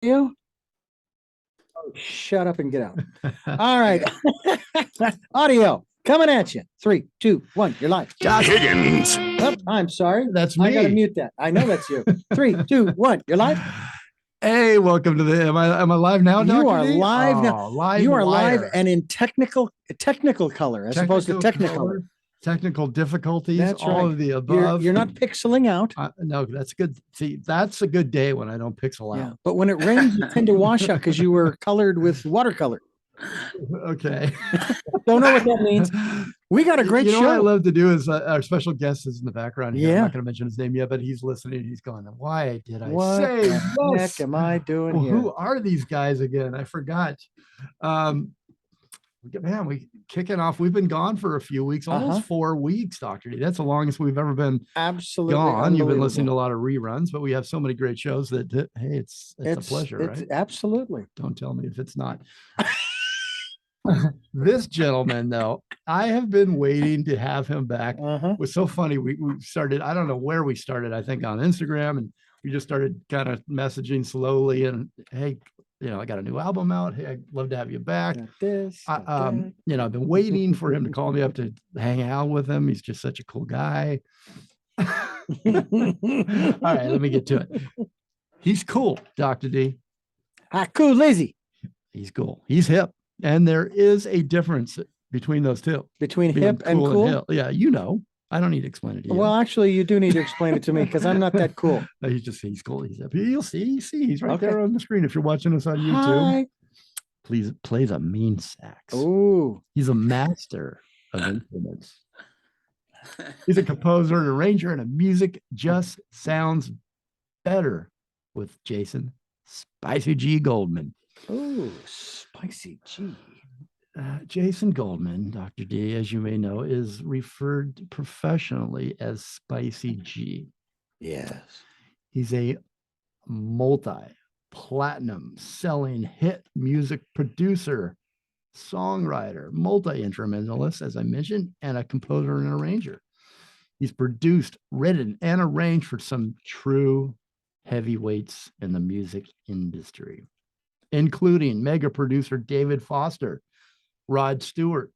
You? Oh, shut up and get out. All right. Audio coming at you. Three, two, one. You're live. Josh Higgins. Oh, I'm sorry. That's me. I gotta mute that. I know that's you. Three, two, one. You're live. Hey, welcome to the. Am I live now? You Dr. are D? live now. Live. You are wire. live and in technical color as opposed to technical. Color, technical difficulties. That's all right. of the above. You're not pixeling out. No, that's good. See, that's a good day when I don't pixel out. But when it rains, you tend to wash out because you were colored with watercolor. Okay. Don't know what that means. We got a great show. What I love to do is our special guest is in the background here. Yeah. I'm not going to mention his name yet, but he's listening. He's going, why did I what say the yes? heck am I doing here? Who are these guys again? I forgot. Man, we kicking off. We've been gone for a few weeks, almost 4 weeks, Dr. D. That's the longest we've ever been gone. You've been listening to a lot of reruns, but we have so many great shows that, hey, it's a pleasure, right? Absolutely. Don't tell me if it's not. This gentleman, though, I have been waiting to have him back. It was so funny. We started, I don't know where we started, I think on Instagram, and we just started kind of messaging slowly. And hey, I got a new album out. Hey, I'd love to have you back. I've been waiting for him to call me up to hang out with him. He's just such a cool guy. All right, let me get to it. He's cool, Dr. D. Cool, lazy. He's cool. He's hip. And there is a difference between those two. Between hip and cool? And yeah, I don't need to explain it to you. Well, actually, you do need to explain it to me because I'm not that cool. No, he's cool. He's hip. You'll see. He's right there on the screen. If you're watching us on YouTube, Hi. Please play the mean sax. Ooh. He's a master of instruments. He's a composer, an arranger, and music just sounds better with Jason Spicy G Goldman. Oh, Spicy G. Jason Goldman, Dr. D, as you may know, is referred professionally as Spicy G. Yes. He's a multi-platinum selling hit music producer, songwriter, multi-instrumentalist, as I mentioned, and a composer and arranger. He's produced, written, and arranged for some true heavyweights in the music industry, including mega producer David Foster, Rod Stewart,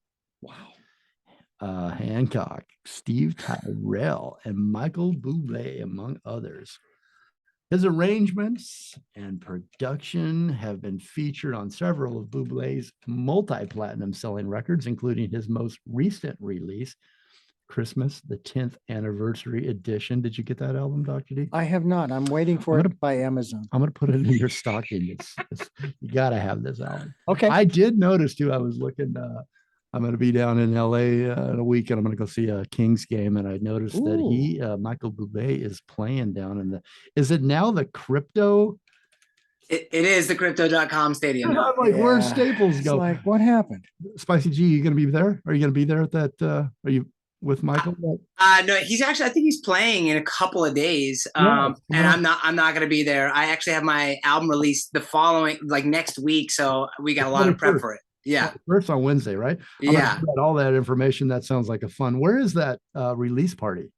Hancock, Steve Tyrell, and Michael Bublé, among others. His arrangements and production have been featured on several of Bublé's multi-platinum selling records, including his most recent release, Christmas, the 10th anniversary edition. Did you get that album, Dr. D? I have not. I'm waiting for it by Amazon. I'm going to put it in your stocking. You got to have this album. Okay. I did notice too. I was looking, I'm going to be down in LA in a week, and I'm going to go see a Kings game. And I noticed that Michael Bublé is playing down in is it now the Crypto? It is the crypto.com stadium. I'm like, where's Staples go? It's like, what happened? Spicy G, you going to be there? Are you going to be there at that? Are you with Michael? No, he's actually, I think he's playing in a couple of days. And I'm not going to be there. I actually have my album released the following, like next week. So we got a lot of prep for it. Yeah. First on Wednesday, right? All that information. That sounds like a fun. Where is that release party?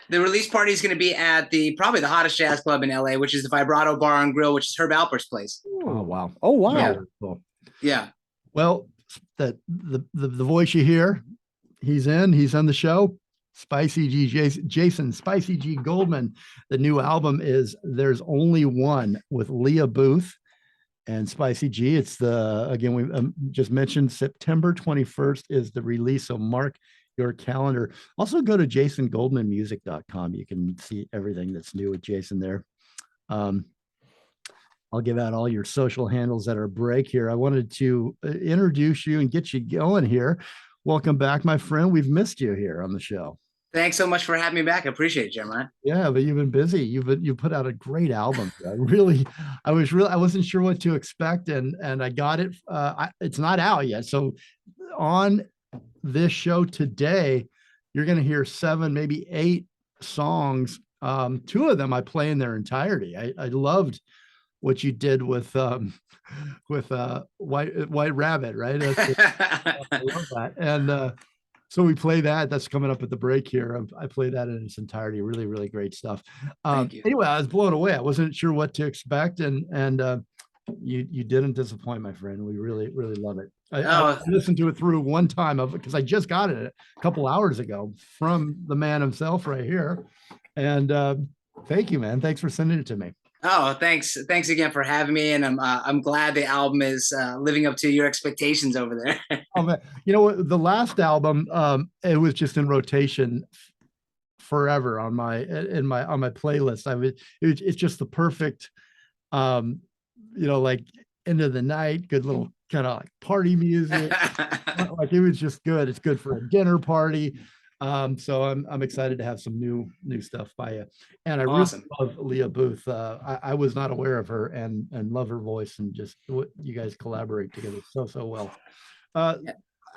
The release party is going to be at probably the hottest jazz club in LA, which is the Vibrato Bar and Grill, which is Herb Alpert's place. Oh, wow. Oh, wow. Yeah. Cool. Yeah. Well, the voice you hear, he's on the show. Spicy G, Jason Spicy G Goldman. The new album is There's Only One with Leah Booth and Spicy G. It's again, we just mentioned September 21st is the release. So mark your calendar. Also go to jasongoldmanmusic.com. You can see everything that's new with Jason there. I'll give out all your social handles at our break here. I wanted to introduce you and get you going here. Welcome back, my friend. We've missed you here on the show. Thanks so much for having me back. I appreciate it, Jeremiah. Yeah, but you've been busy. You put out a great album. I wasn't sure what to expect, and I got it. It's not out yet. So on this show today, you're going to hear 7, maybe 8 songs. 2 of them I play in their entirety. I loved what you did with White Rabbit, right? I love that. And so we play that. That's coming up at the break here. I play that in its entirety. Really, really great stuff. Anyway, I was blown away. I wasn't sure what to expect, and you didn't disappoint, my friend. We really, really love it. I Oh, listened to it through one time because I just got it a couple hours ago from the man himself right here. And thank you, man. Thanks for sending it to me. oh, thanks again for having me, and I'm glad the album is living up to your expectations over there. Oh man, you know what? The last album, it was just in rotation forever on my playlist. It's just the perfect, like end of the night, good little kind of like party music. Like it was just good. It's good for a dinner party. So I'm excited to have some new stuff by you. And I Awesome. really love Leah Booth. I was not aware of her and love her voice, and just what you guys collaborate together so well.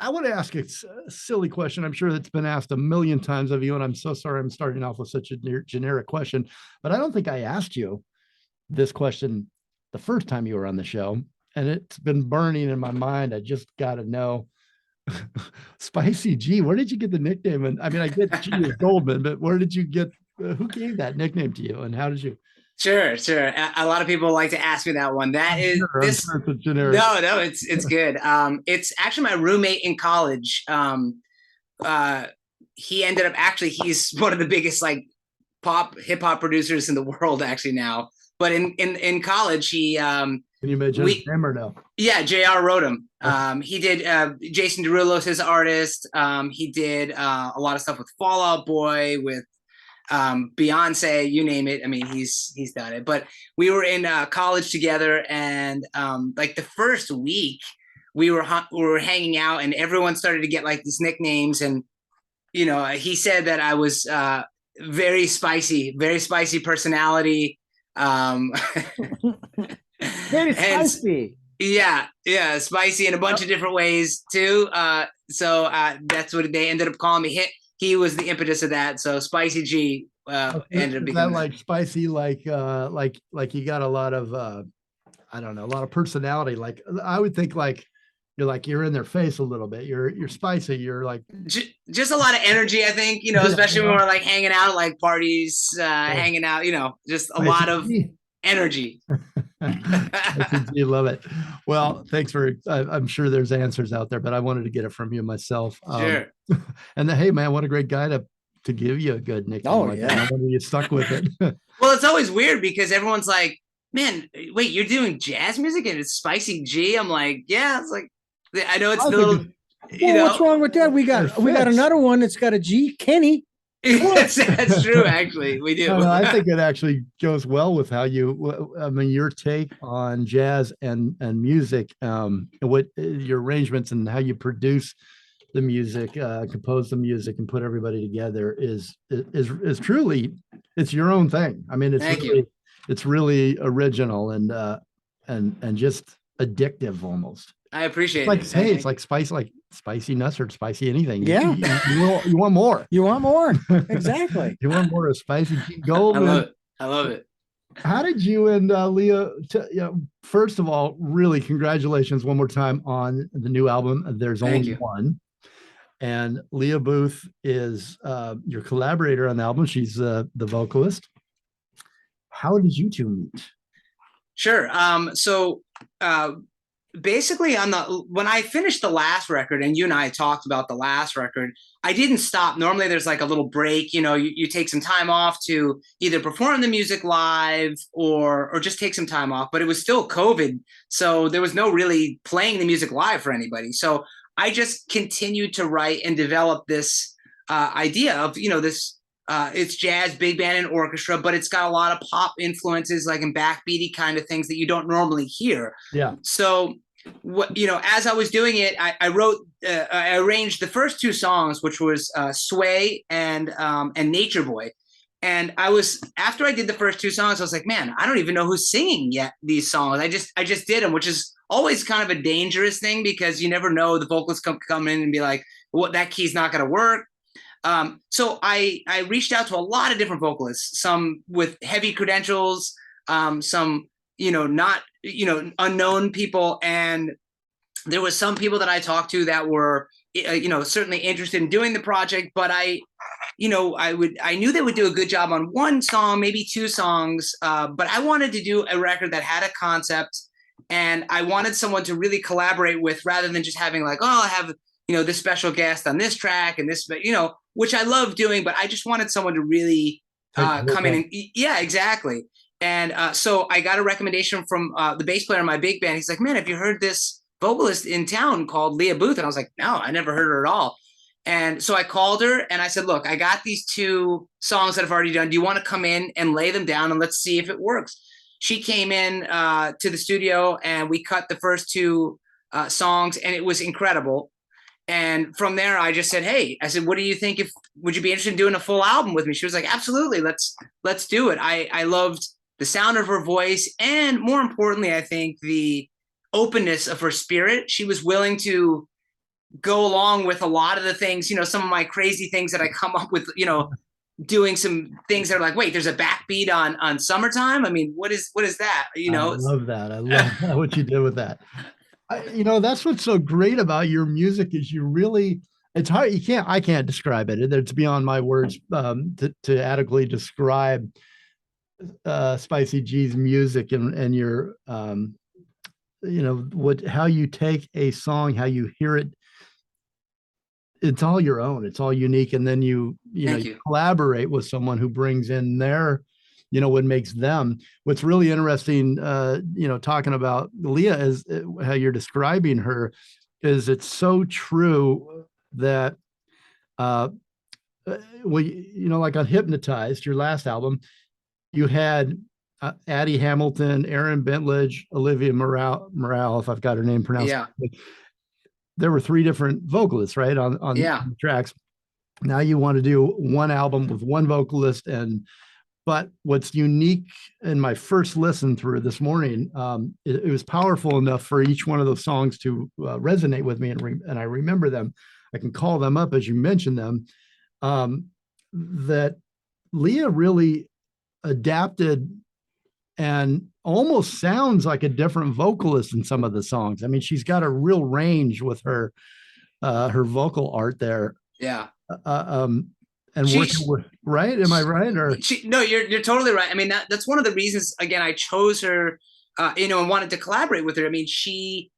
I want to ask a silly question. I'm sure that's been asked a million times of you, and I'm so sorry I'm starting off with such a generic question, but I don't think I asked you this question the first time you were on the show, and it's been burning in my mind. I just got to know, Spicy G, where did you get the nickname? And I mean, I get G is Goldman, but where did you get, who gave that nickname to you, and how did you? Sure. A lot of people like to ask me that one. That is Sure, this. sure it's generic. No, it's good. It's actually my roommate in college. He ended up he's one of the biggest like hip hop producers in the world actually now. But in college, he can you mention his name or no? Yeah, JR wrote him. He did Jason Derulo's his artist. He did a lot of stuff with Fall Out Boy, with Beyonce, you name it. I mean, he's done it. But we were in college together, and like the first week we were hanging out, and everyone started to get like these nicknames. And he said that I was very spicy personality. Very spicy. Yeah, spicy in a bunch of different ways too. So that's what they ended up calling me. He was the impetus of that. So Spicy G ended up becoming that like spicy, like you got a lot of I don't know, a lot of personality. Like I would think you're in their face a little bit. You're spicy. You're like just a lot of energy, I think, especially when we're like hanging out at like parties, hanging out, just a lot of energy. You love it. Well, thanks for, I'm sure there's answers out there, but I wanted to get it from you myself. Sure. And hey, man, what a great guy to give you a good nickname. Oh, like yeah. That. I wonder you stuck with it. Well, it's always weird because everyone's like, man, wait, you're doing jazz music and it's Spicy G? I'm like, yeah. It's like, I know it's a little, what's wrong with that? We got another one that's got a G, Kenny. That's true. Actually, we do. No, I think it actually goes well with how your take on jazz and music, what your arrangements and how you produce the music, compose the music, and put everybody together is truly, it's your own thing. I mean, it's really original and just addictive almost. I appreciate it. It's like spice, like spicy nuts or spicy anything. Yeah. You want more. You want more. Exactly. You want more of Spicy Goldman. I love it. How did you and Leah, first of all, really congratulations one more time on the new album. There's only one. And Leah Booth is your collaborator on the album. She's the vocalist. How did you two meet? Sure. So basically when I finished the last record, and you and I talked about the last record, I didn't stop. Normally there's like a little break, you take some time off to either perform the music live or just take some time off, but it was still COVID. So there was no really playing the music live for anybody. So I just continued to write and develop this idea of, this, it's jazz, big band, and orchestra, but it's got a lot of pop influences, like in backbeaty kind of things that you don't normally hear. Yeah. So, as I was doing it, I wrote, I arranged the first two songs, which was Sway and Nature Boy. And after I did the first two songs, I was like, man, I don't even know who's singing yet these songs. I just did them, which is always kind of a dangerous thing because you never know, the vocalists come in and be like, well, that key's not going to work. So I reached out to a lot of different vocalists, some with heavy credentials, some, not, unknown people. And there was some people that I talked to that were, certainly interested in doing the project, but I knew they would do a good job on one song, maybe two songs. But I wanted to do a record that had a concept And I wanted someone to really collaborate with, rather than just having like, oh, I have, this special guest on this track and this, which I love doing, but I just wanted someone to really come in and, yeah, exactly. And so I got a recommendation from the bass player in my big band. He's like, man, have you heard this vocalist in town called Leah Booth? And I was like, no, I never heard her at all. And so I called her and I said, look, I got these 2 songs that I've already done. Do you want to come in and lay them down and let's see if it works? She came in to the studio and we cut the first 2 songs, and it was incredible. And from there, I just said, hey, I said, what do you think? Would you be interested in doing a full album with me? She was like, absolutely. Let's do it. I loved the sound of her voice. And more importantly, I think the openness of her spirit. She was willing to go along with a lot of the things, some of my crazy things that I come up with, doing some things that are like, wait, there's a backbeat on Summertime. I mean, what is that? I love that. I love what you did with that. That's what's so great about your music is it's hard. I can't describe it. It's beyond my words to adequately describe Spicy G's music and your, how you take a song, how you hear it. It's all your own. It's all unique. And then you collaborate with someone who brings in their, what makes them. What's really interesting, talking about Leah is how you're describing her, is it's so true that, like on Hypnotized, your last album, you had Addie Hamilton, Aaron Bentledge, Olivia Morale, if I've got her name pronounced. Yeah. There were 3 different vocalists, right, on the tracks. Now you want to do one album with one vocalist, but what's unique in my first listen through this morning, it was powerful enough for each one of those songs to resonate with me, and I remember them. I can call them up as you mentioned them. That Leah really adapted and almost sounds like a different vocalist in some of the songs. I mean, she's got a real range with her vocal art there. Yeah. And working with, right? Am I right? Or no, you're totally right. I mean, that's one of the reasons, again, I chose her, and wanted to collaborate with her. I mean, she's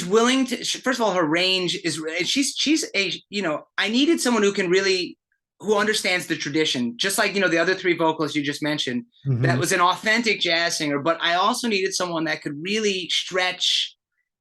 willing to, first of all, her range is, she's a, I needed someone who understands the tradition, just like, the other 3 vocalists you just mentioned, that was an authentic jazz singer. But I also needed someone that could really stretch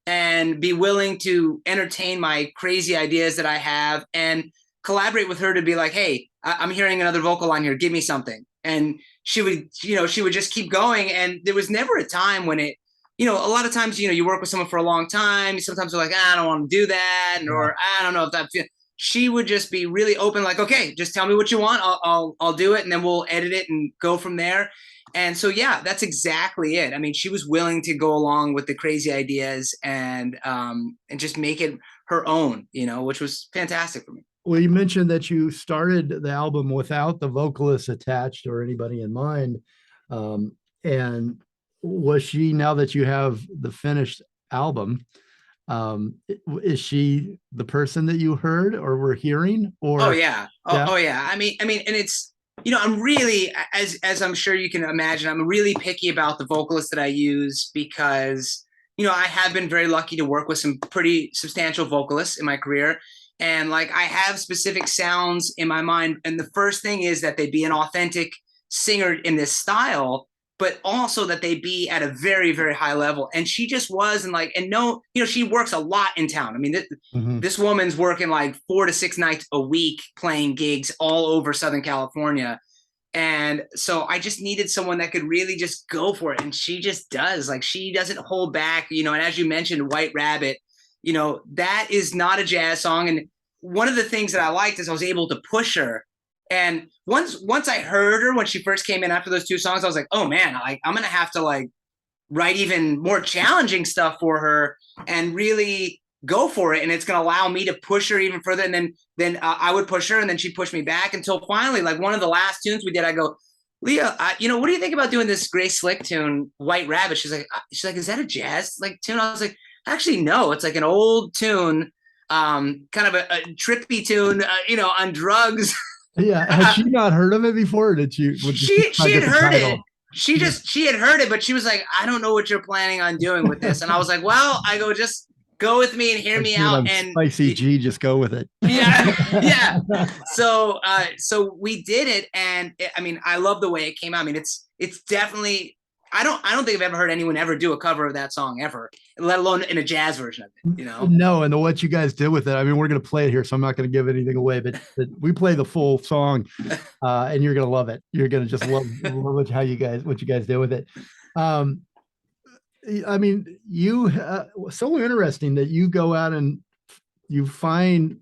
and be willing to entertain my crazy ideas that I have, and collaborate with her to be like, hey, I'm hearing another vocal on here, give me something. And she would just keep going. And there was never a time when it, a lot of times, you work with someone for a long time. Sometimes they're like, I don't want to do that. Or I don't know if that feels. She would just be really open, like, okay, just tell me what you want. I'll do it. And then we'll edit it and go from there. And so, yeah, that's exactly it. I mean, she was willing to go along with the crazy ideas and just make it her own, which was fantastic for me. Well, you mentioned that you started the album without the vocalist attached or anybody in mind. And was she, now that you have the finished album, is she the person that you heard or were hearing? Or oh yeah. I mean, and it's, I'm really, as I'm sure you can imagine, I'm really picky about the vocalists that I use, because I have been very lucky to work with some pretty substantial vocalists in my career. And like, I have specific sounds in my mind. And the first thing is that they be an authentic singer in this style, but also that they be at a very, very high level. And she just was, and she works a lot in town. I mean, this woman's working like 4 to 6 nights a week, playing gigs all over Southern California. And so I just needed someone that could really just go for it. And she just does. Like, she doesn't hold back, and as you mentioned, White Rabbit, that is not a jazz song. And one of the things that I liked is I was able to push her. And once I heard her, when she first came in after those 2 songs, I was like, oh man, I'm going to have to write even more challenging stuff for her and really go for it. And it's going to allow me to push her even further. And then I would push her, and then she'd push me back, until finally, one of the last tunes we did, I go, Leah, what do you think about doing this Grace Slick tune, White Rabbit? She's like, is that a jazz tune? I was like, actually, no, it's like an old tune, kind of a trippy tune, on drugs. Yeah. Had she not heard of it before? Or did she? She had heard it. she had heard it, but she was like, I don't know what you're planning on doing with this. And I was like, well, I go, just go with me and hear me out. And Spicy G, just go with it. Yeah. So we did it. And I mean, I love the way it came out. I mean, it's definitely, I don't think I've ever heard anyone ever do a cover of that song ever, let alone in a jazz version of it, you know? No, and what you guys did with it, I mean, we're going to play it here, so I'm not going to give anything away, but we play the full song, and you're going to love it. You're going to just love what you guys did with it. I mean, so interesting that you go out and you find,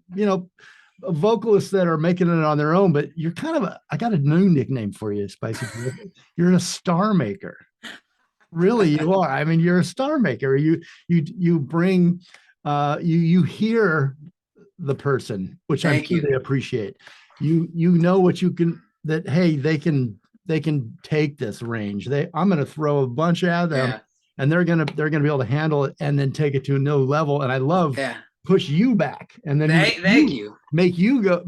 vocalists that are making it on their own, but you're kind of I got a new nickname for you, Spicy. You're a star maker. Really, you are. I mean, you're a star maker. You bring, you hear the person, which I'm sure they appreciate. You know what you can, that, hey, they can take this range. I'm going to throw a bunch at them, and they're going to be able to handle it and then take it to a new level. And I love push you back, and then make you go,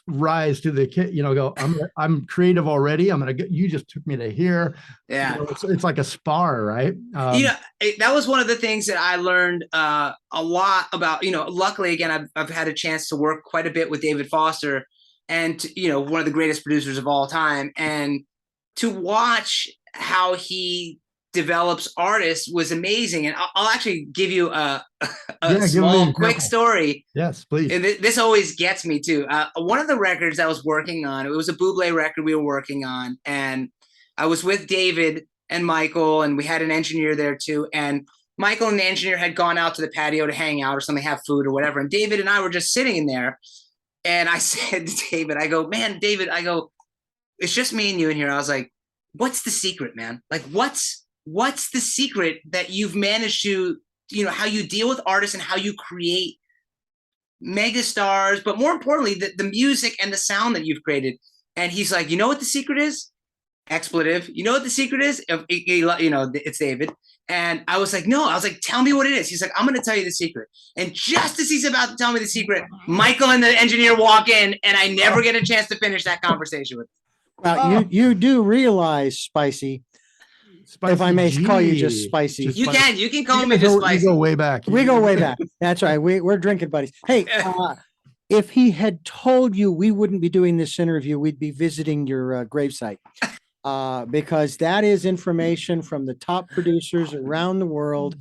rise to the kid, go, I'm creative already. You just took me to here. Yeah. It's like a spar, right? That was one of the things that I learned a lot about, luckily, again, I've had a chance to work quite a bit with David Foster, and, one of the greatest producers of all time. And to watch how he develops artists was amazing. And I'll actually give you a small quick story. Yes, please. And this always gets me too. One of the records I was working on, it was a Bublé record we were working on, and I was with David and Michael, and we had an engineer there too. And Michael and the engineer had gone out to the patio to hang out or something, have food or whatever. And David and I were just sitting in there. And I said to David, I go, man, David, I go, it's just me and you in here. I was like, what's the secret, man? Like, what's the secret that you've managed to, how you deal with artists and how you create megastars, but more importantly, the music and the sound that you've created? And he's like, you know what the secret is? Expletive. You know what the secret is? It's David. And I was like, no. I was like, tell me what it is. He's like, I'm going to tell you the secret. And just as he's about to tell me the secret, Michael and the engineer walk in, and I never get a chance to finish that conversation with him. Well, you do realize, Spicy, if I may call you just Spicy. You can call me just Spicy. We go way back. We go way back. That's right. We're drinking buddies. Hey, if he had told you we wouldn't be doing this interview, we'd be visiting your gravesite. Because that is information from the top producers around the world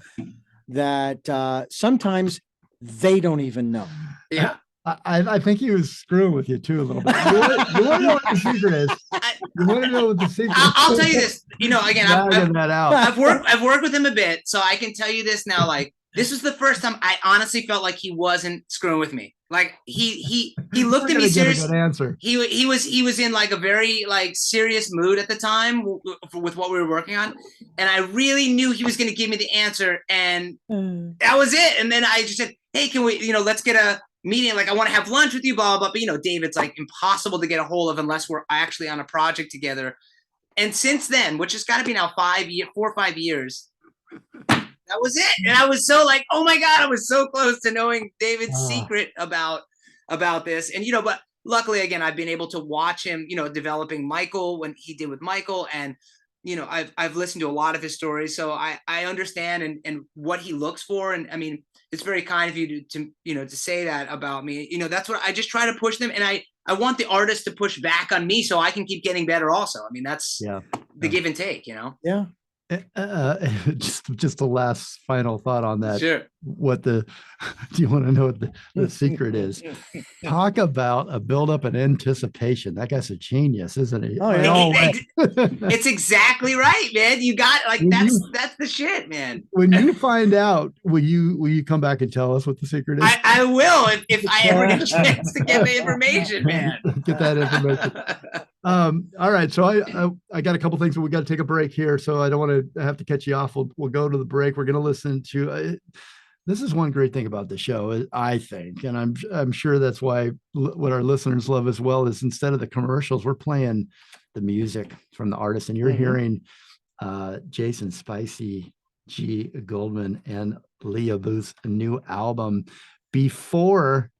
that sometimes they don't even know. Yeah. I think he was screwing with you too a little bit. You want to know what the secret is? You want to know what the secret is? I'll tell you this. Again, I've worked with him a bit, so I can tell you this now. Like, this was the first time I honestly felt like he wasn't screwing with me. Like he looked at me seriously. He was in like a very like serious mood at the time with what we were working on, and I really knew he was going to give me the answer, and that was it. And then I just said, hey, can we, let's get a meeting, like I want to have lunch with you, blah, blah, blah. But David's like impossible to get a hold of unless we're actually on a project together. And since then, which has got to be now 4 or 5 years, that was it. And I was so like, oh my God, I was so close to knowing David's secret about this. And, but luckily, again, I've been able to watch him, developing Michael when he did with Michael. And, I've listened to a lot of his stories. So I understand and what he looks for. And I mean, it's very kind of you to say that about me. That's what I just try to push them. And I want the artist to push back on me so I can keep getting better also. I mean, that's the give and take, Yeah. Just the last final thought on that. Sure. Do you want to know what the secret is? Talk about a buildup and anticipation. That guy's a genius, isn't he? Oh, yeah. It's exactly right, man. You got like that's the shit, man. When you find out, will you come back and tell us what the secret is? I will if I ever get a chance to get the information, man. Get that information. All right. So I got a couple things, but we got to take a break here. So I don't want to have to catch you off. We'll go to the break. We're going to listen to, this is one great thing about the show, I think, and I'm sure that's why what our listeners love as well is instead of the commercials, we're playing the music from the artist, and you're hearing Jason Spicy G. Goldman and Leah Booth's new album before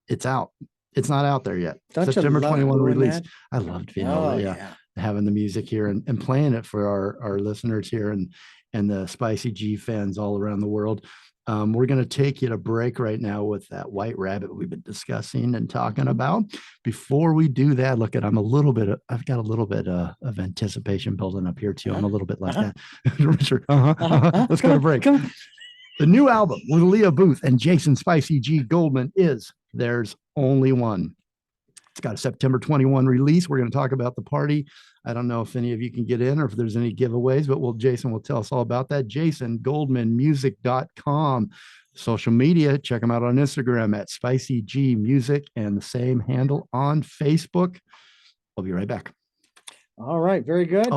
it's out. It's not out there yet. Don't September 21 release. that? I loved being over. Yeah. having the music here and playing it for our listeners here and the Spicy G fans all around the world. We're going to take you to break right now with that White Rabbit we've been discussing and talking about. Before we do that, I've got a little bit of anticipation building up here too. I'm a little bit like that. Richard, let's go to break. The new album with Leah Booth and Jason Spicy G Goldman is There's Only One. It's got a September 21 release. We're going to talk about the party. I don't know if any of you can get in or if there's any giveaways, but Jason will tell us all about that. Jason, GoldmanMusic.com. Social media, check them out on Instagram at Spicy G Music and the same handle on Facebook. I'll be right back. All right. Very good.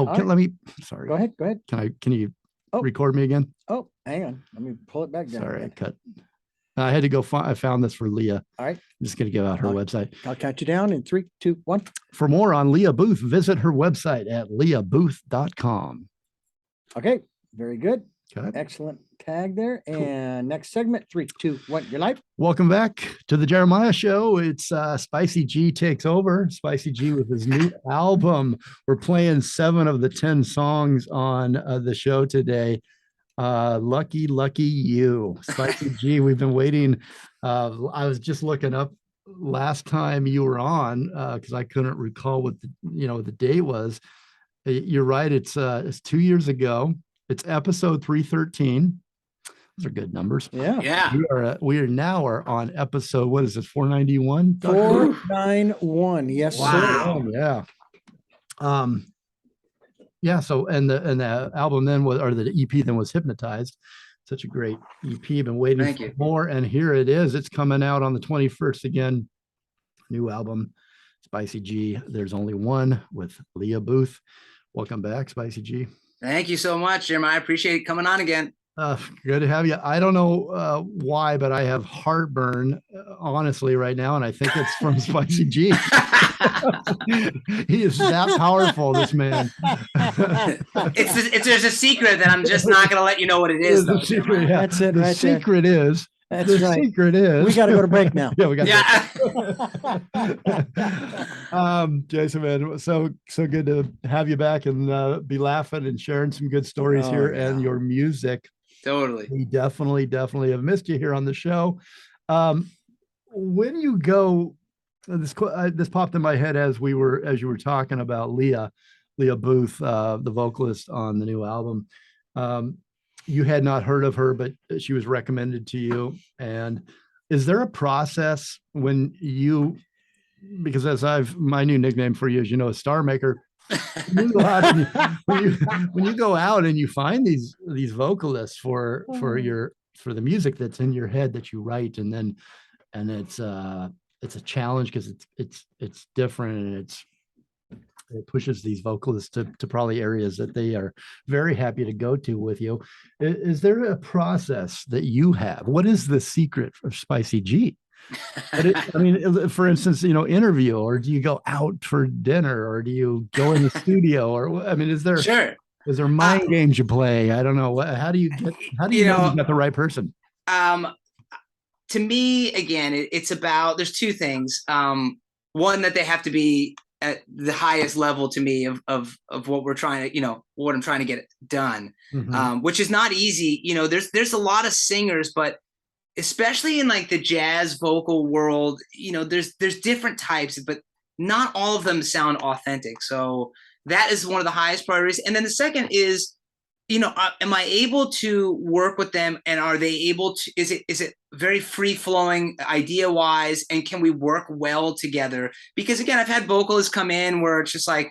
Sorry. Go ahead. Can you record me again? Oh, hang on. Let me pull it back down. Sorry, I cut. I had to go I found this for Leah. All right. I'm just going to give out her website. I'll count you down in 3, 2, 1. For more on Leah Booth, visit her website at leahbooth.com. Okay. Very good. Okay. Excellent tag there. Cool. And next segment, 3, 2, 1. You're live. Welcome back to the Jeremiah Show. It's Spicy G takes over. Spicy G with his new album. We're playing 7 of the 10 songs on the show today. Lucky you, Spicy G. We've been waiting. I was just looking up last time you were on because I couldn't recall what the date was. You're right. It's 2 years ago. It's episode 313. Those are good numbers. Yeah. We are now on episode. What is this? 491. 491. Yes, wow. sir. Yeah. Yeah. So, and the album then the EP then was Hypnotized. Such a great EP. Been waiting for more. And here it is. It's coming out on the 21st again. New album, Spicy G. There's Only One with Leah Booth. Welcome back, Spicy G. Thank you so much, Jim. I appreciate coming on again. Good to have you. I don't know why, but I have heartburn, honestly, right now, and I think it's from Spicy G. He is that powerful, this man. There's a secret that I'm just not going to let you know what it is. The secret, yeah. That's it. The right secret there. is. That's the right. secret is. We got to go to break now. Yeah, we got. Yeah. Jason, man, so good to have you back and be laughing and sharing some good stories here and your music. Totally. We definitely have missed you here on the show. When you go, this popped in my head as you were talking about Leah Booth, the vocalist on the new album. You had not heard of her, but she was recommended to you. And is there a process when because my new nickname for you is, a star maker. When you go out and you find these vocalists for the music that's in your head that you write, and it's a challenge because it's different and it pushes these vocalists to probably areas that they are very happy to go to with you. Is there a process that you have? What is the secret of Spicy G? For instance, interview, or do you go out for dinner, or do you go in the studio, or is there mind games you play? I don't know. How do you know you got the right person? To me, again, it's about, there's two things. One, that they have to be at the highest level to me of what we're trying to, what I'm trying to get done, which is not easy. There's a lot of singers, but especially in like the jazz vocal world, there's different types, but not all of them sound authentic. So that is one of the highest priorities. And then the second is, am I able to work with them, and are they able to, is it very free flowing idea wise, and can we work well together? Because again, I've had vocalists come in where it's just like,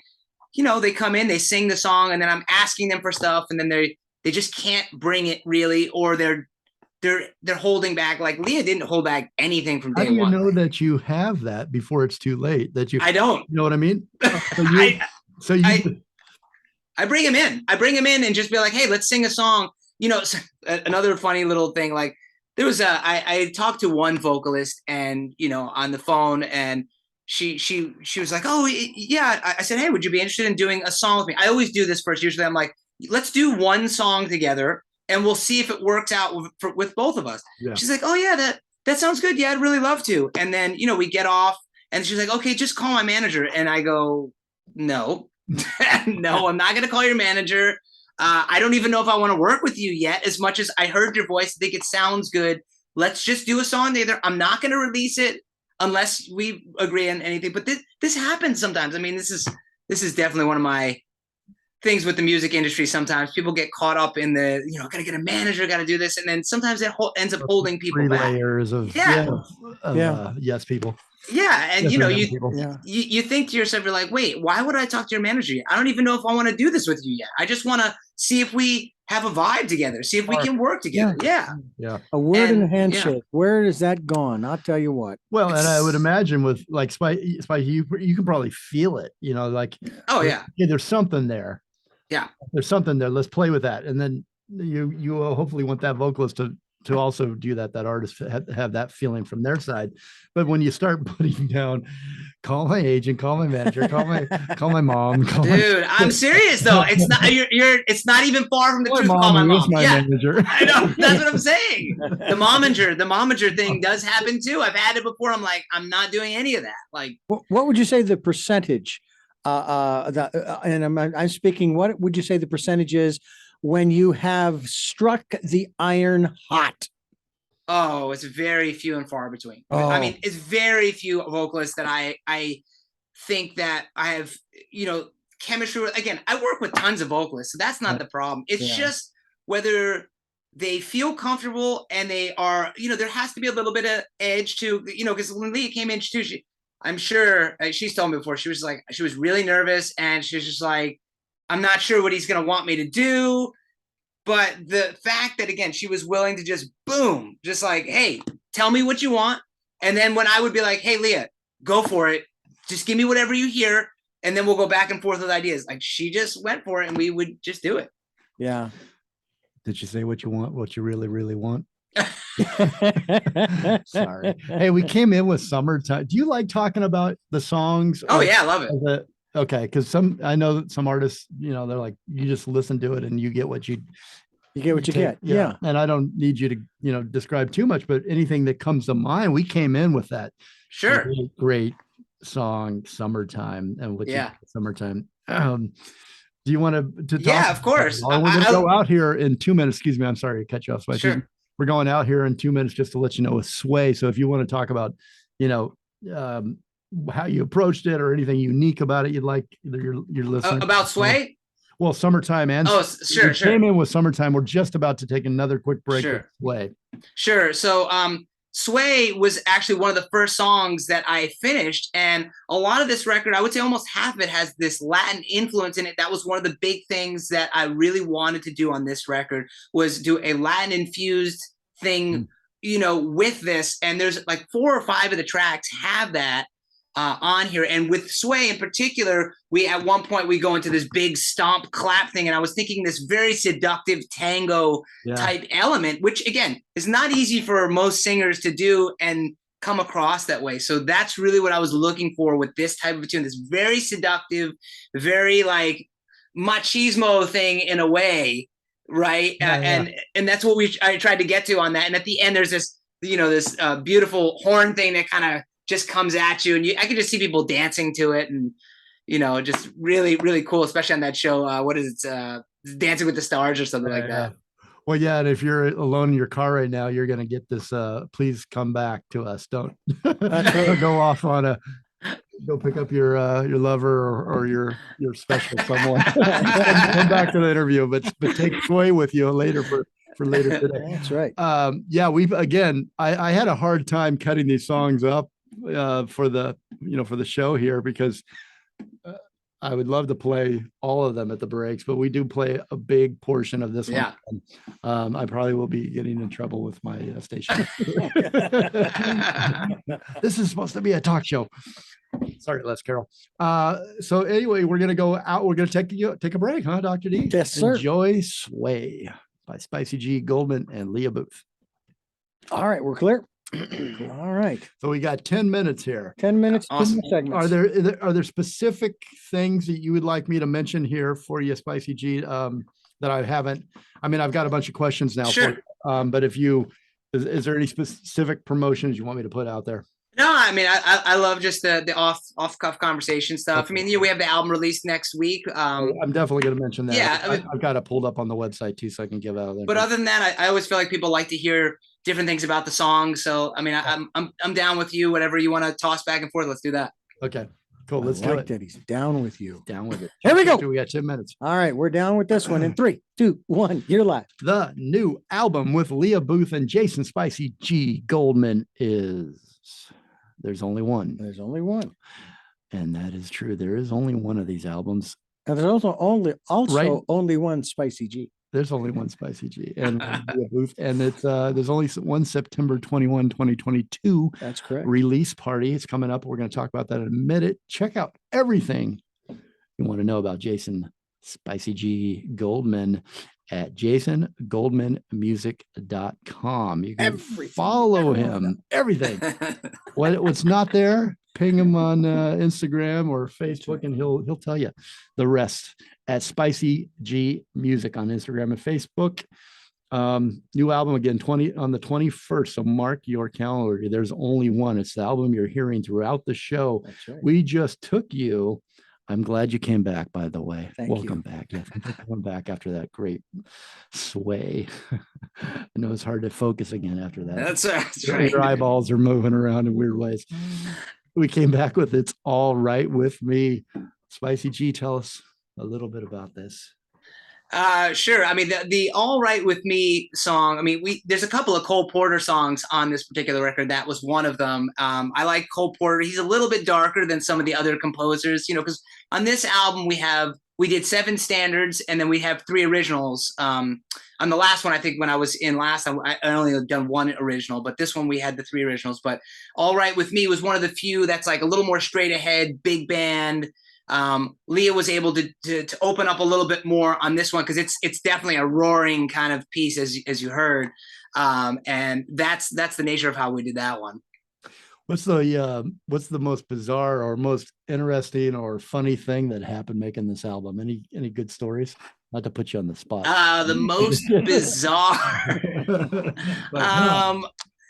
they come in, they sing the song, and then I'm asking them for stuff, and then they just can't bring it really, or they're holding back. Like Leah didn't hold back anything from day one. How do you know that you have that before it's too late? I don't. You know what I mean? I bring him in. And just be like, hey, let's sing a song. Another funny little thing. Like there was I talked to one vocalist and, on the phone, and she was like, oh yeah. I said, hey, would you be interested in doing a song with me? I always do this first. Usually I'm like, let's do one song together and we'll see if it works out with both of us. Yeah. She's like, oh yeah, that sounds good. Yeah, I'd really love to. And then, we get off and she's like, okay, just call my manager. And I go, no, No, I'm not going to call your manager. I don't even know if I want to work with you yet. As much as I heard your voice, I think it sounds good. Let's just do a song together. I'm not going to release it unless we agree on anything. But this happens sometimes. I mean, this is definitely one of my things with the music industry. Sometimes people get caught up in the, got to get a manager, got to do this, and then sometimes it ends up holding people Three back. layers of yes people. Yeah, and yes, you think to yourself, you're like, wait, why would I talk to your manager yet? I don't even know if I want to do this with you yet. I just want to see if we have a vibe together, see if we can work together. Yeah. A word and a handshake. Where is that gone? I'll tell you what. Well, and I would imagine with like Spike, you can probably feel it. Like, oh yeah, there's something there. Yeah, there's something there. Let's play with that, and then you will hopefully want that vocalist to also do that artist have that feeling from their side. But when you start putting down, call my agent, call my manager, call my mom, dude, I'm serious though. It's not it's not even far from the truth. Call my mom. Manager. I know, that's what I'm saying. The momager thing does happen too. I've had it before. I'm like, I'm not doing any of that. Like, what would you say the percentage? And I'm speaking. What would you say the percentage is when you have struck the iron hot? Oh, it's very few and far between. Oh. I mean, it's very few vocalists that I think that I have, chemistry with. Again, I work with tons of vocalists, so that's not the problem. It's just whether they feel comfortable and they are, there has to be a little bit of edge to, because when Leah came in too, I'm sure she's told me before, she was really nervous and she was just like, I'm not sure what he's going to want me to do. But the fact that, again, she was willing to just boom, just like, hey, tell me what you want. And then when I would be like, hey, Leah, go for it. Just give me whatever you hear. And then we'll go back and forth with ideas. Like, she just went for it and we would just do it. Yeah. Did you say what you want, what you really, really want? Sorry. Hey, we came in with Summertime. Do you like talking about the songs? Oh, yeah, I love it. Okay, because I know that some artists, they're like, you just listen to it and you get what you get. Yeah. And I don't need you to, describe too much, but anything that comes to mind, we came in with that. Sure. Really great song, Summertime, and Summertime. Do you want to talk? Yeah, of course. We're going to go out here in 2 minutes. Excuse me. I'm sorry to cut you off. Sure. We're going out here in 2 minutes just to let you know with Sway. So if you want to talk about, how you approached it or anything unique about it, you'd like your listeners about Sway? Well, Summertime and sure. Came in with Summertime. We're just about to take another quick break. Sure. With Sway. Sure. So, Sway was actually one of the first songs that I finished, and a lot of this record, I would say almost half of it has this Latin influence in it. That was one of the big things that I really wanted to do on this record, was do a Latin infused thing, with this. And there's like 4 or 5 of the tracks have that on here. And with Sway in particular, at one point we go into this big stomp clap thing. And I was thinking this very seductive tango type element, which again is not easy for most singers to do and come across that way. So that's really what I was looking for with this type of a tune. This very seductive, very like machismo thing in a way. Right. And that's what I tried to get to on that. And at the end, there's this, this beautiful horn thing that kind of just comes at you, and I can just see people dancing to it, and just really, really cool, especially on that show. What is it? Dancing with the Stars or something like that. Well, yeah, and if you're alone in your car right now, you're gonna get this. Please come back to us. Don't go off on go pick up your lover or your special someone. Come back to the interview, but take Sway with you later for later today. That's right. I had a hard time cutting these songs up for the show here, because I would love to play all of them at the breaks, but we do play a big portion of this one. I probably will be getting in trouble with my station. This is supposed to be a talk show. Sorry, Les Carroll. So anyway, we're gonna go out. We're gonna take a break, huh, Dr. D? Yes, sir. Enjoy Sway by Spicy G, Goldman, and Leah Booth. All right, we're clear. All right. So we got 10 minutes here. 10 minutes. Awesome. Segments. Are there specific things that you would like me to mention here for you, Spicy G, that I haven't? I mean, I've got a bunch of questions now. Sure. But is there any specific promotions you want me to put out there? No, I mean, I love just the off cuff conversation stuff. I mean, we have the album released next week. I'm definitely going to mention that. Yeah, I mean, I've got it pulled up on the website too, so I can give out. But other than that, I always feel like people like to hear different things about the song. So I mean, I'm down with you. Whatever you want to toss back and forth, let's do that. Okay, cool. Let's do do it. That he's down with you. Down with it. Here we go. We got 10 minutes. All right, we're down with this one in 3, 2, 1. You're live. The new album with Leah Booth and Jason Spicy G Goldman is There's Only One. There's only one. And that is true. There is only one of these albums. And there's also only one Spicy G. There's only one Spicy G and Leah Booth. And it's there's only one September 21, 2022. That's correct. Release party. It's coming up. We're going to talk about that in a minute. Check out everything you want to know about Jason Spicy G Goldman at jasongoldmanmusic.com. You can follow him. Everything. What's not there, ping him on Instagram or Facebook, and he'll tell you the rest at Spicy G Music on Instagram and Facebook. New album again, on the 21st. So mark your calendar. There's only one. It's the album you're hearing throughout the show. That's right. We just took you. I'm glad you came back, by the way. Welcome back. Yeah, thanks for coming back after that great sway. I know it's hard to focus again after that. That's right. Your eyeballs are moving around in weird ways. We came back with It's All Right With Me. Spicy G, tell us a little bit about this. Sure. I mean, the All Right With Me song, I mean, there's a couple of Cole Porter songs on this particular record. That was one of them. I like Cole Porter. He's a little bit darker than some of the other composers, because on this album we did 7 standards and then we have 3 originals. On the last one, I think when I was in last, I only done 1 original, but this one we had the 3 originals. But All Right With Me was one of the few that's like a little more straight ahead, big band. Leah was able to open up a little bit more on this one because it's definitely a roaring kind of piece as you heard, and that's the nature of how we did that one. What's the most bizarre or most interesting or funny thing that happened making this album? Any good stories? Not to put you on the spot. The most bizarre.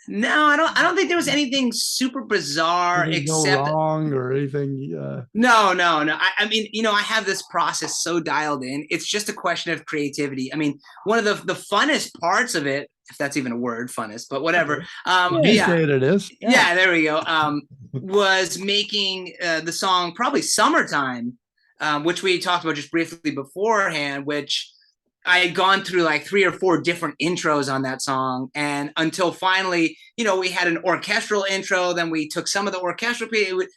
No, I don't think there was anything super bizarre except wrong or anything. No. I mean, I have this process so dialed in. It's just a question of creativity. I mean, one of the funnest parts of it, if that's even a word, funnest, but whatever. Say it is. Yeah, there we go. Was making the song probably Summertime, which we talked about just briefly beforehand, which I had gone through like 3 or 4 different intros on that song. And until finally, we had an orchestral intro, then we took some of the orchestral,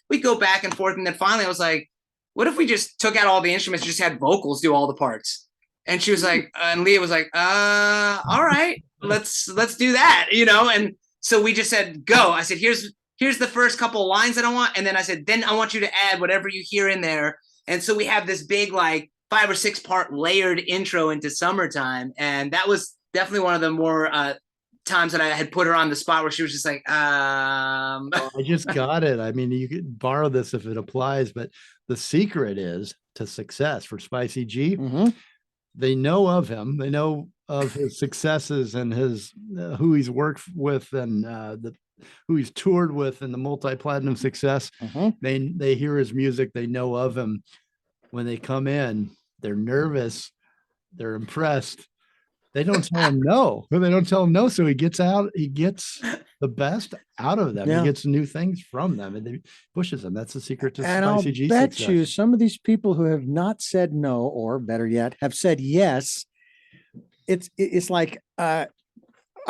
we'd go back and forth. And then finally I was like, what if we just took out all the instruments, just had vocals do all the parts? And she was like, and Leah was like, all right, let's do that, And so we just said, go. I said, here's the first couple of lines that I want. And then I said, then I want you to add whatever you hear in there. And so we have this big, like 5 or 6 part layered intro into Summertime. And that was definitely one of the more times that I had put her on the spot where she was just like, I just got it. I mean, you could borrow this if it applies, but the secret is to success for Spicy G. Mm-hmm. They know of him. They know of his successes and his who he's worked with and who he's toured with and the multi-platinum success. Mm-hmm. They hear his music. They know of him. When they come in, they're nervous. They're impressed. They don't tell him no. They don't tell him no. So he gets out. He gets the best out of them. Yeah. He gets new things from them, and he pushes them. That's the secret to and Spicy I'll G bet success. you some of these people who have not said no, or better yet, have said yes. It's like, I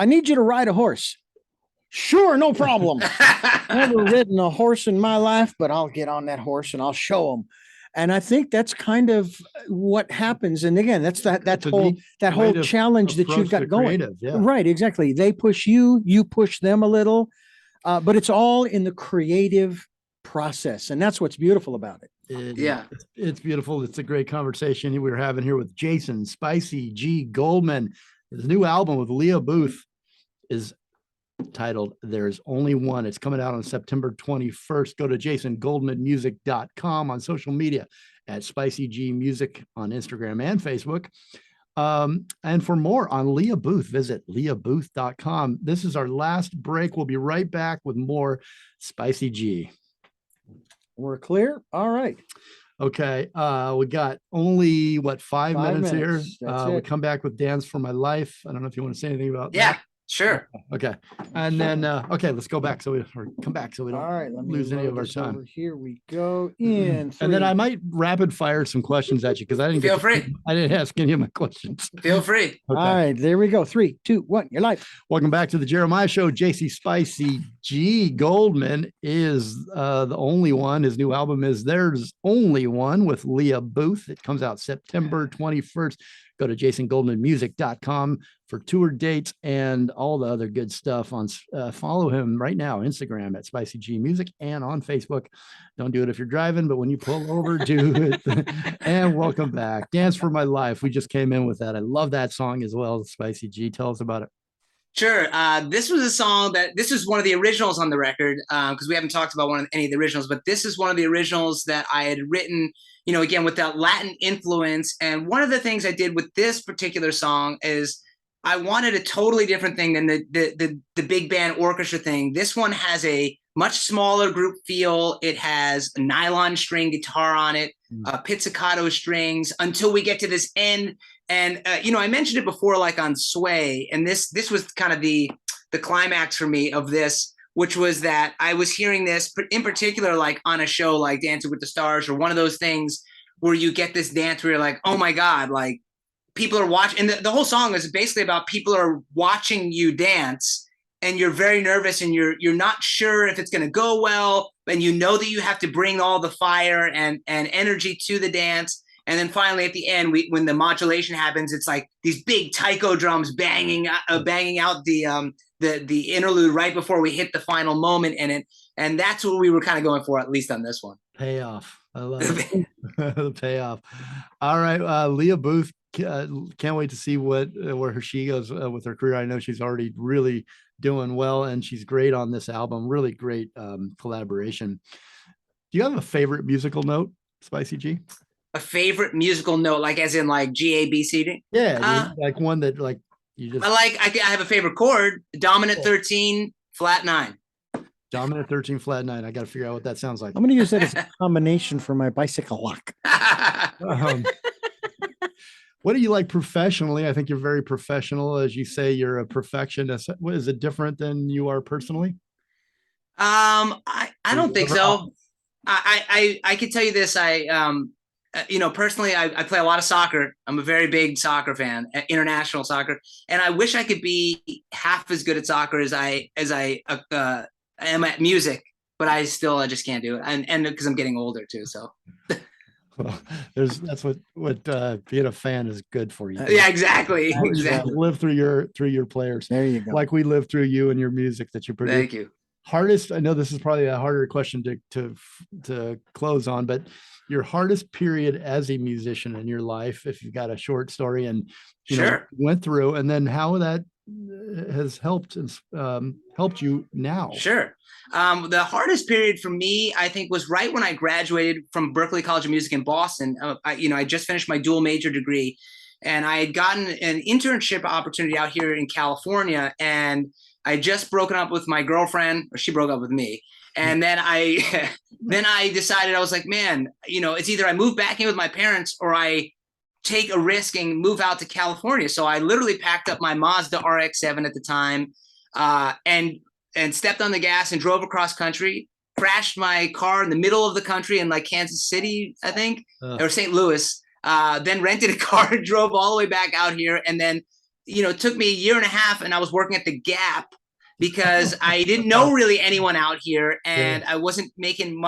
need you to ride a horse. Sure, no problem. Never ridden a horse in my life, but I'll get on that horse and I'll show them. And I think that's kind of what happens. And again, that's that whole challenge that you've got going. Yeah. Right, exactly. They push you, you push them a little, but it's all in the creative process. And that's what's beautiful about it. It's beautiful. It's a great conversation we were having here with Jason Spicy G Goldman. His new album with Leah Booth is titled There's Only One. It's coming out on September 21st. Go to jasongoldmanmusic.com, on social media at Spicy G Music on Instagram and Facebook. And for more on Leah Booth, visit leahbooth.com. This is our last break. We'll be right back with more Spicy G. We're clear. All right. Okay. We got only 5 minutes here. That's We it. come back with Dance for My Life. I don't know if you want to say anything about Yeah, that. sure. Okay. And then, okay, let's go back. Come back so we don't All right. Let me lose any load of our this time. over. Here we go. In And then I three. might rapid fire some questions at you because I didn't Feel free. I didn't ask any of my questions. Feel free. All right. There we go. 3, 2, 1. You're live. Welcome back to the Jeremiah Show. JC Spicy G Goldman is the only one. His new album is There's Only One with Leah Booth. It comes out September 21st. Go to jasongoldmanmusic.com for tour dates and all the other good stuff. Follow him right now, Instagram at Spicy G Music, and on Facebook. Don't do it if you're driving, but when you pull over, do it. And welcome back. Dance for My Life. We just came in with that. I love that song as well. Spicy G, tell us about it. Sure. This was a song this is one of the originals on the record, because we haven't talked about any of the originals, but this is one of the originals that I had written, again, with that Latin influence. And one of the things I did with this particular song is I wanted a totally different thing than the big band orchestra thing. This one has a much smaller group feel. It has a nylon string guitar on it, pizzicato strings, until we get to this end. And, I mentioned it before, like on Sway, and this was kind of the climax for me of this, which was that I was hearing this in particular, like on a show like Dancing with the Stars, or one of those things where you get this dance where you're like, oh my God, like people are watching. And the whole song is basically about people are watching you dance, and you're very nervous, and you're not sure if it's going to go well, and you know that you have to bring all the fire and energy to the dance. And then finally at the end, when the modulation happens, it's like these big taiko drums banging out the interlude right before we hit the final moment in it. And that's what we were kind of going for, at least on this one. Payoff. I love it. The payoff. All right. Leah Booth, can't wait to see where she goes with her career. I know she's already really doing well, and she's great on this album. Really great collaboration. Do you have a favorite musical note, Spicy G? A favorite musical note, like as in like G-A-B-C-D? Yeah, like one that like you just. I have a favorite chord: dominant 13, flat 9. Dominant 13, flat 9. I got to figure out what that sounds like. I'm going to use that as a combination for my bicycle lock. What do you like professionally? I think you're very professional. As you say, you're a perfectionist. What is it different than you are personally? I don't think so. I can tell you this. Personally, I play a lot of soccer. I'm a very big soccer fan, international soccer, and I wish I could be half as good at soccer as I am at music, but I just can't do it, and because I'm getting older too. So, well, that's what being a fan is good for you. Yeah, exactly. Live through your players. There you go. Like we live through you and your music that you produce. Thank you. Hardest. I know this is probably a harder question to close on, but your hardest period as a musician in your life, if you've got a short story and went through, and then how that has helped you now. Sure. The hardest period for me, I think, was right when I graduated from Berklee College of Music in Boston. I just finished my dual major degree, and I had gotten an internship opportunity out here in California, and I had just broken up with my girlfriend, or she broke up with me. And then I decided, I was like, man, it's either I move back in with my parents or I take a risk and move out to California. So I literally packed up my Mazda RX-7 at the time, and stepped on the gas and drove across country, crashed my car in the middle of the country in like Kansas City, I think, or St. Louis, then rented a car and drove all the way back out here. And then, it took me a year and a half, and I was working at the Gap because I didn't know really anyone out here, and I wasn't making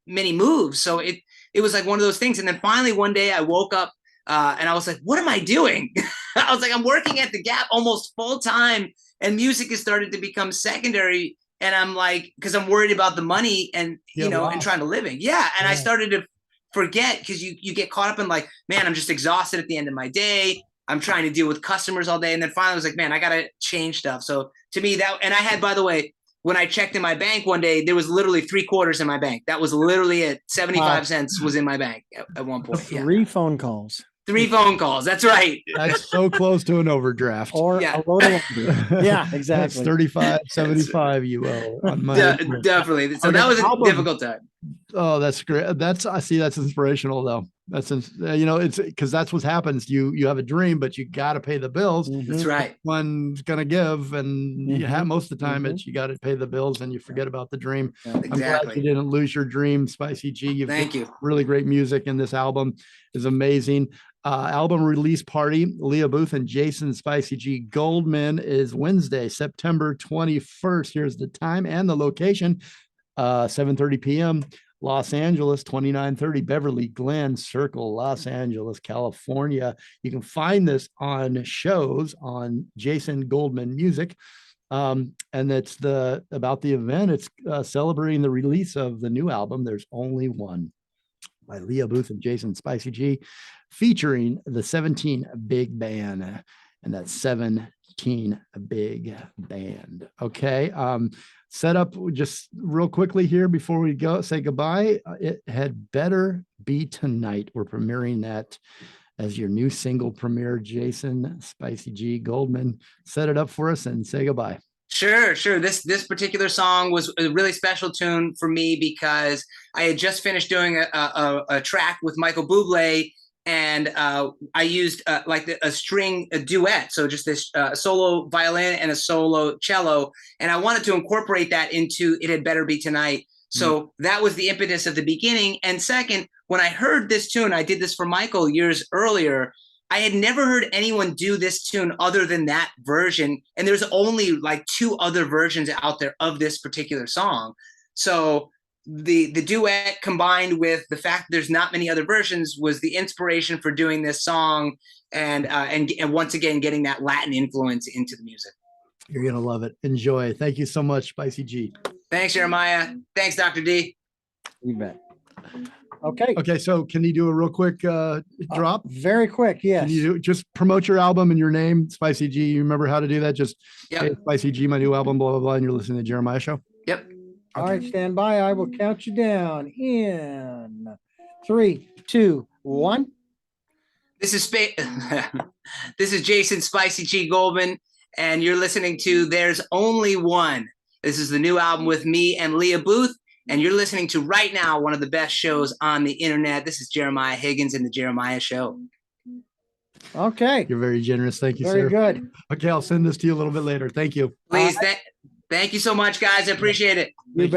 many moves. So it was like one of those things. And then finally one day I woke up and I was like, what am I doing? I was like, I'm working at the Gap almost full time, and music has started to become secondary. And I'm like, because I'm worried about the money and, and trying to living. Yeah. And I started to forget, because you get caught up in like, man, I'm just exhausted at the end of my day. I'm trying to deal with customers all day. And then finally I was like, man, I got to change stuff. So to me and I had, by the way, when I checked in my bank one day, there was literally 3/4 in my bank. That was literally it. 75 cents was in my bank at one point. 3 phone calls. 3 phone calls. That's right. That's so close to an overdraft. Or Yeah. a load of laundry. Yeah, That's exactly. 35.75 you owe on Monday. Definitely. So Okay, that was a album. difficult time. Oh, that's great. I see. That's inspirational, though. It's because that's what happens. You have a dream, but you got to pay the bills. That's right. One's gonna give, and you have most of the time Mhm. it's you got to pay the bills, and you forget about the dream. Yeah. I'm glad Exactly. you didn't lose your dream, Spicy G. You've Thank got you. really great music, and this album is amazing. Album release party, Leah Booth and Jason Spicy G Goldman is Wednesday, September 21st. Here's the time and the location, 7:30 p.m. Los Angeles, 2930 Beverly Glen Circle, Los Angeles, California. You can find this on shows on Jason Goldman Music. And it's about the event. It's celebrating the release of the new album, There's Only One, by Leah Booth and Jason Spicy G, featuring the 17 Big Band. And that's 17 Big Band. Okay. Set up just real quickly here before we go say goodbye. It Had Better Be Tonight. We're premiering that as your new single premiere. Jason Spicy G Goldman, set it up for us and say goodbye. Sure. This particular song was a really special tune for me because I had just finished doing a track with Michael Bublé, and I used a duet, so just this solo violin and a solo cello, and I wanted to incorporate that into It Had Better Be Tonight. So that was the impetus of the beginning. And second, when I heard this tune, I did this for Michael years earlier. I had never heard anyone do this tune other than that version. And there's only like 2 other versions out there of this particular song. So the duet combined with the fact that there's not many other versions was the inspiration for doing this song, and once again getting that Latin influence into the music. You're gonna love it. Enjoy. Thank you so much, Spicy G. Thanks, Jeremiah. Thanks, Dr. D. You bet. Okay. Okay, so can you do a real quick drop? Very quick. Yes. Can you just promote your album and your name, Spicy G? You remember how to do that? Just Yep. hey, Spicy G, my new album, blah blah blah, and you're listening to Jeremiah Show. Yep. All right, stand by. I will count you down in 3, 2, 1. This is this is Jason Spicy G Goldman, and you're listening to There's Only One. This is the new album with me and Leah Booth, and you're listening to right now one of the best shows on the internet. This is Jeremiah Higgins and the Jeremiah Show. Okay. You're very generous. Thank you, Very sir. good. Okay, I'll send this to you a little bit later. Thank you. Please, thank you so much, guys. I appreciate it. You bet.